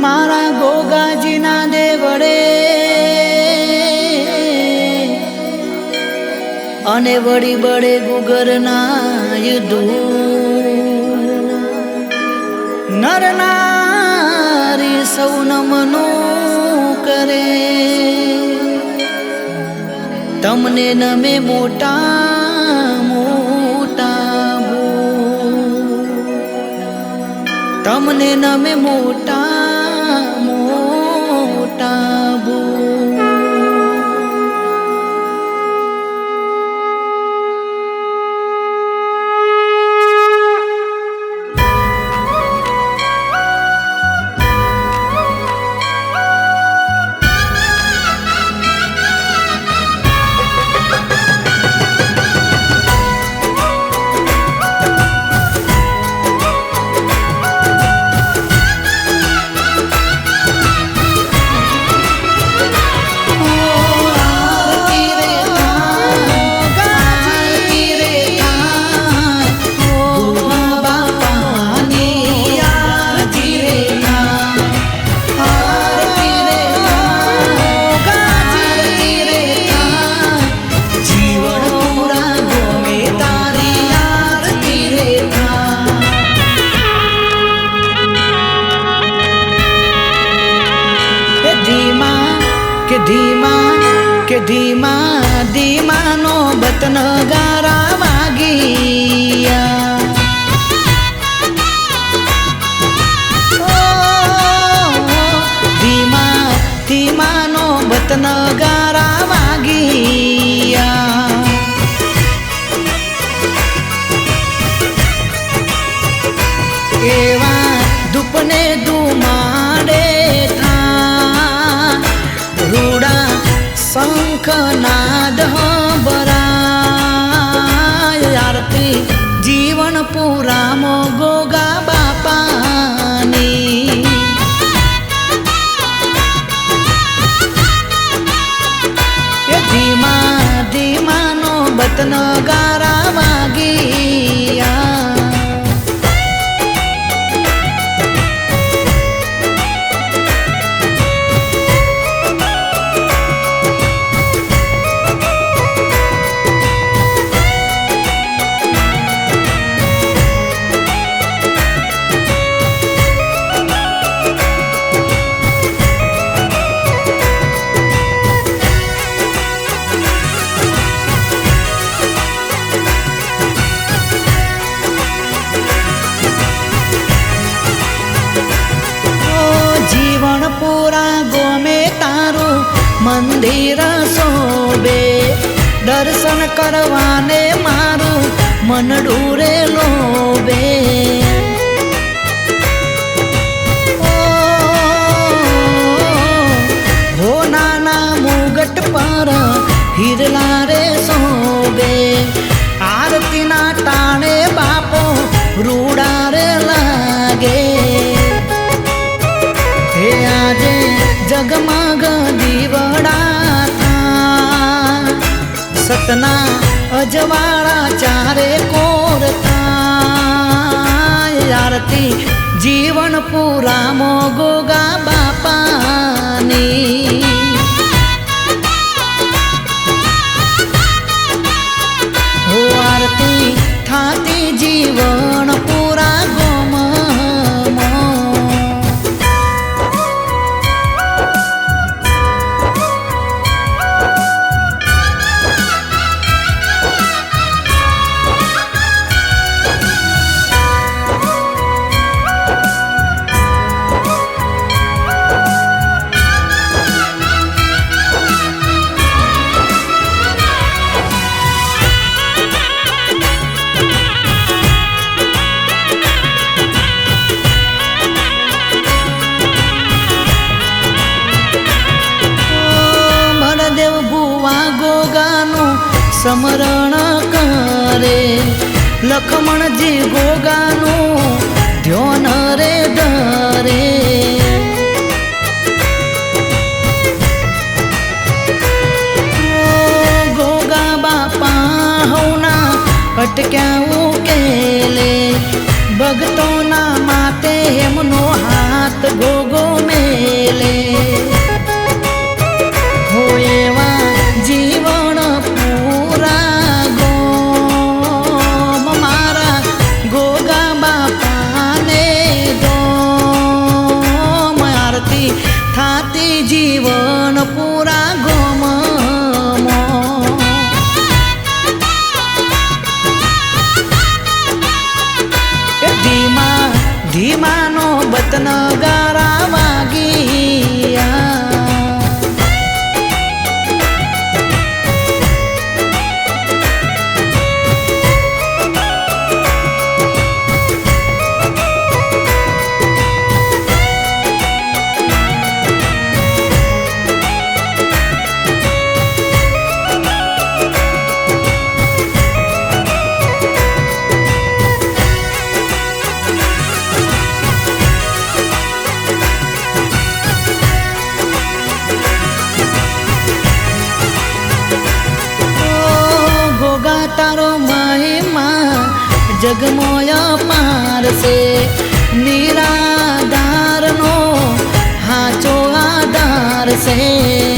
मारा गोगाजीना देवड़े अने वड़ी बड़े गुगरना युद्धू नर नारी सौ नमनो करे तमने नमे मोटा मोटा तमने नमे मोटा मोटा बू धीमा धीमा नो बतन गारा वागिया धीमा धीमा नो बतन गारा वागिया एवा दुपने दुमाडे था रूड़ा शंखनाद बराय आरती जीवन पूरा मो गोगा बापानी ये धीमा धीमा नो बतन गारा वागिया पूरा गोमे तारू मंदिर शोभे दर्शन करवाने मारू मन डूरे लोबे हो नाना मुगट पर हिरला रे शोभे आरती ना टाणे बापो रूड़ा रे लागे हे आजे जगमग दीवड़ा था सतना अजवाड़ा चारे कोर था आरती जीवन पूरा मो गोगा बापानी हो आरती थाती जीवन पूरा गोम समरण करे लक्ष्मण जी गोगानु ध्यान रे डरे गोगा बापा होना अटक्या उकेले ભક્તોના માતે એમનો હાથ ગોગો મેલે હો એવા જીવન પૂરા ગોમ મારા ગોગા બાપાને ગોમ આરતી થાતી જીવન પૂરા ગોમ ધીમાનો બતન ગારા વાગિયા તારો મહિમા જગમોય પારસે નિરાધારનો હાચો આધાર છે